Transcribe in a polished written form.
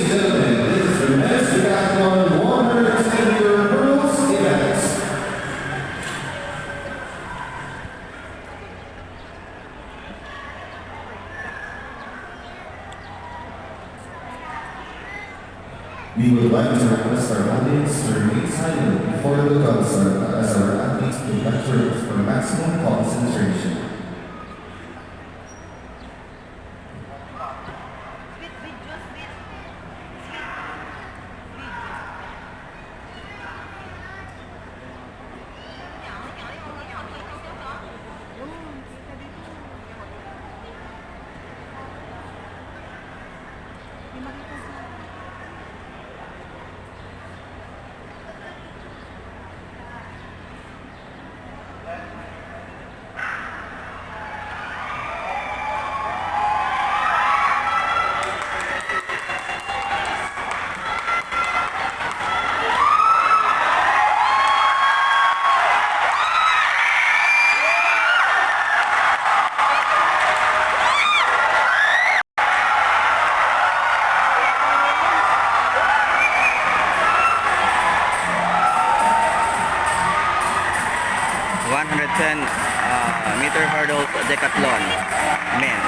and gentlemen, this is the men's decathlon 110-meter hurdles event. We would like to request our audience to remain silent before the gun start as our athletes will lecture for maximum concentration. Meter hurdles decathlon men.